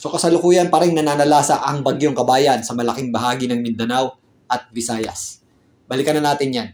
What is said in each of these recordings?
So kasalukuyan pa rin nananalasa ang bagyong Kabayan sa malaking bahagi ng Mindanao at Visayas. Balikan na natin yan.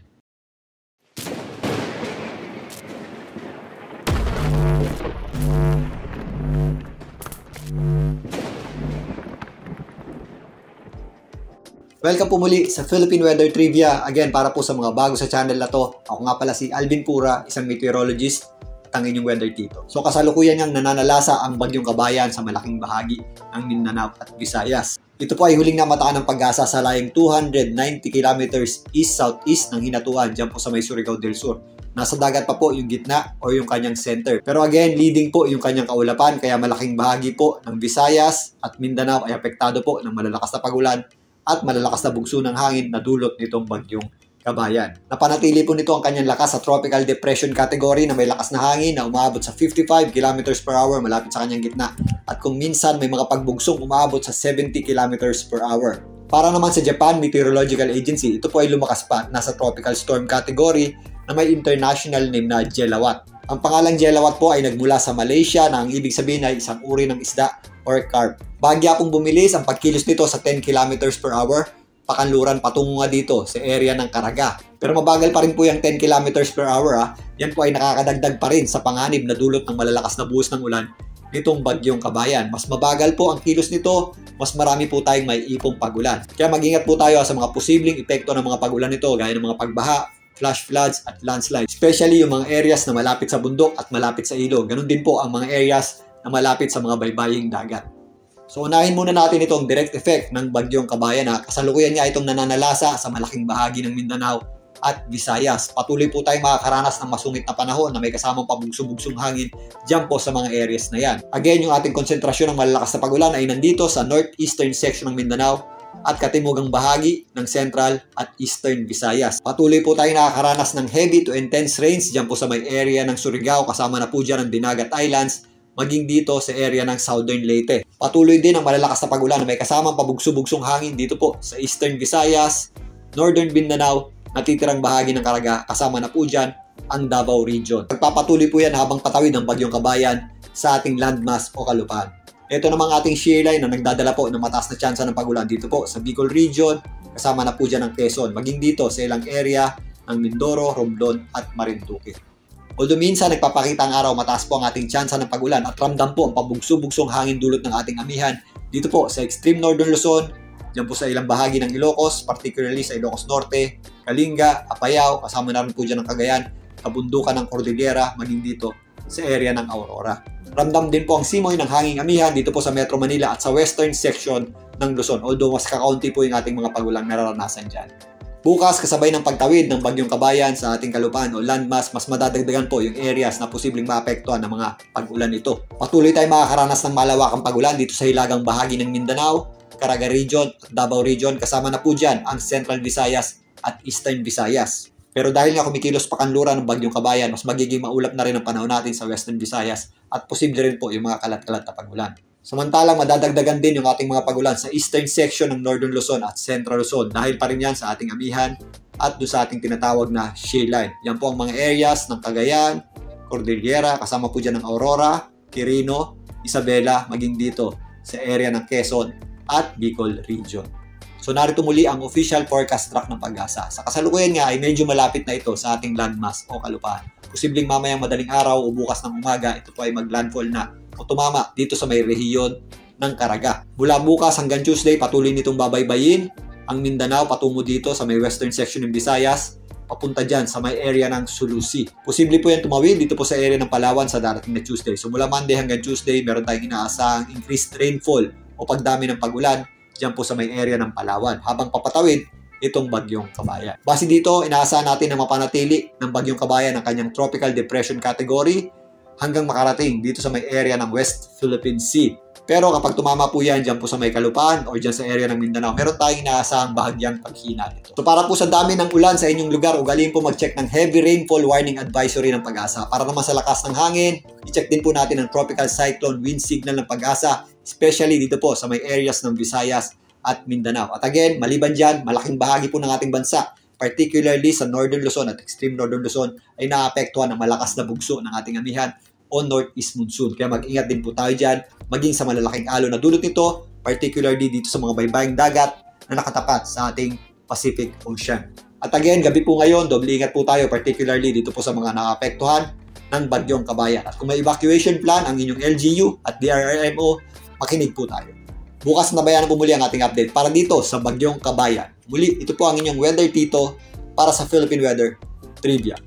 Welcome po muli sa Philippine Weather Trivia. Again, para po sa mga bago sa channel na to, ako nga pala si Alvin Pura, isang meteorologist at ang inyong weather tito. So kasalukuyan niyang nananalasa ang bagyong Kabayan sa malaking bahagi ng Mindanao at Visayas. Ito po ay huling namataan ng Pag-asa sa layong 290 kilometers east-southeast ng hinatuan dyan po sa may Surigao del Sur. Nasa dagat pa po yung gitna o yung kanyang center. Pero again, leading po yung kanyang kaulapan, kaya malaking bahagi po ng Visayas at Mindanao ay apektado po ng malalakas na pagulan at malalakas na bugso ng hangin na dulot nitong bagyong Kabayan. Napanatili po nito ang kanyang lakas sa Tropical Depression category na may lakas na hangin na umaabot sa 55 km per hour malapit sa kanyang gitna. At kung minsan may mga pagbugsong umaabot sa 70 km per hour. Para naman sa Japan Meteorological Agency, ito po ay lumakas pa at nasa Tropical Storm category na may international name na Jelawat. Ang pangalang Jelawat po ay nagmula sa Malaysia na ang ibig sabihin ay isang uri ng isda or carp. Bahagya pong bumilis ang pagkilos nito sa 10 km per hour, pakanluran patungo nga dito sa area ng Caraga. Pero mabagal pa rin po yung 10 km per hour. Yan po ay nakakadagdag pa rin sa panganib na dulot ng malalakas na buhos ng ulan nitong bagyong Kabayan. Mas mabagal po ang kilos nito, mas marami po tayong may ipong pagulan. Kaya mag-ingat po tayo sa mga posibleng epekto ng mga pagulan nito gaya ng mga pagbaha, flash floods at landslides. Especially yung mga areas na malapit sa bundok at malapit sa ilog. Ganun din po ang mga areas na malapit sa mga baybaying dagat. So unahin muna natin itong direct effect ng bagyong Kabayan na kasalukuyan niya itong nananalasa sa malaking bahagi ng Mindanao at Visayas. Patuloy po tayong makakaranas ng masungit na panahon na may kasamang pabugso-bugsong hangin dyan po sa mga areas na yan. Again, yung ating konsentrasyon ng malalakas na pagulan ay nandito sa northeastern section ng Mindanao at katimugang bahagi ng Central at Eastern Visayas. Patuloy po tayong nakakaranas ng heavy to intense rains dyan po sa may area ng Surigao, kasama na po dyan ang Dinagat Islands, maging dito sa area ng Southern Leyte. Patuloy din ang malalakas na pagulan na may kasamang pabugso-bugsong hangin dito po sa Eastern Visayas, Northern Mindanao, natitirang bahagi ng Caraga, kasama na po dyan ang Davao Region. Pagpapatuloy po yan habang patawid ng bagyong Kabayan sa ating landmass o kalupaan. Ito namang ating shear line na nagdadala po ng mataas na tsansa ng pagulan dito po sa Bicol Region, kasama na po dyan ang Quezon, maging dito sa ilang area ng Mindoro, Romblon at Marinduque. Although minsan nagpapakita ang araw, mataas po ang ating tsansa ng pagulan at ramdam po ang pabugso-bugsong hangin dulot ng ating amihan dito po sa extreme northern Luzon, dyan po sa ilang bahagi ng Ilocos, particularly sa Ilocos Norte, Kalinga, Apayao, kasama na rin po dyan ang Cagayan, kabundukan ng Cordillera, maging dito sa area ng Aurora. Ramdam din po ang simoy ng hanging amihan dito po sa Metro Manila at sa western section ng Luzon, although mas kakaunti po yung ating mga pagulang nararanasan dyan. Bukas, kasabay ng pagtawid ng bagyong Kabayan sa ating kalupaan o landmass, mas madadagdagan po yung areas na posibleng maapektuhan ng mga pag-ulan ito. Patuloy tayong makakaranas ng malawakang pagulan dito sa hilagang bahagi ng Mindanao, Caraga Region at Davao Region, kasama na po dyan ang Central Visayas at Eastern Visayas. Pero dahil nga kumikilos pakanluran ng bagyong Kabayan, mas magiging maulap na rin ang panahon natin sa Western Visayas at posible rin po yung mga kalat-kalat na pagulan. Samantalang madadagdagan din yung ating mga pagulan sa eastern section ng Northern Luzon at Central Luzon dahil pa rin yan sa ating amihan at doon sa ating tinatawag na shear line. Yan po ang mga areas ng Cagayan, Cordillera, kasama po dyan ng Aurora, Quirino, Isabela, maging dito sa area ng Quezon at Bicol Region. So narito muli ang official forecast track ng Pag-asa. Sa kasalukuyan nga ay medyo malapit na ito sa ating landmass o kalupaan. Posibleng mamayang madaling araw o bukas ng umaga, ito po ay maglandfall na o tumama dito sa may rehiyon ng Caraga. Mula bukas hanggang Tuesday, patuloy nitong babaybayin ang Mindanao patungo dito sa may western section ng Visayas, papunta dyan sa may area ng Sulusi. Posible po yan tumawid dito po sa area ng Palawan sa darating na Tuesday. So mula Monday hanggang Tuesday, meron tayong inaasahang increased rainfall o pagdami ng pagulan dyan po sa may area ng Palawan. Habang papatawid itong bagyong Kabayan. Base dito, inaasahan natin na mapanatili ng bagyong Kabayan ang kanyang Tropical Depression category hanggang makarating dito sa may area ng West Philippine Sea. Pero kapag tumama po yan dyan po sa may kalupaan o dyan sa area ng Mindanao, meron tayong inaasahang bahagyang paghina nito. So para po sa dami ng ulan sa inyong lugar, ugaliin po mag-check ng heavy rainfall warning advisory ng Pag-asa. Para naman sa lakas ng hangin, i-check din po natin ang tropical cyclone wind signal ng Pag-asa, especially dito po sa may areas ng Visayas at Mindanao. At again, maliban dyan, malaking bahagi po ng ating bansa, particularly sa Northern Luzon at extreme Northern Luzon, ay naapektuhan ng malakas na bugso ng ating amihan o northeast monsoon. Kaya mag-ingat din po tayo dyan, maging sa malalaking alon na dulot nito, particularly dito sa mga baybayang dagat na nakatapat sa ating Pacific Ocean. At again, gabi po ngayon, doble ingat po tayo, particularly dito po sa mga naapektuhan ng Bagyong Kabayan. At kung may evacuation plan ang inyong LGU at DRRMO, makinig po tayo. Bukas na bayan po muli ang ating update para dito sa Bagyong Kabayan. Muli, ito po ang inyong Weather Tito para sa Philippine Weather Trivia.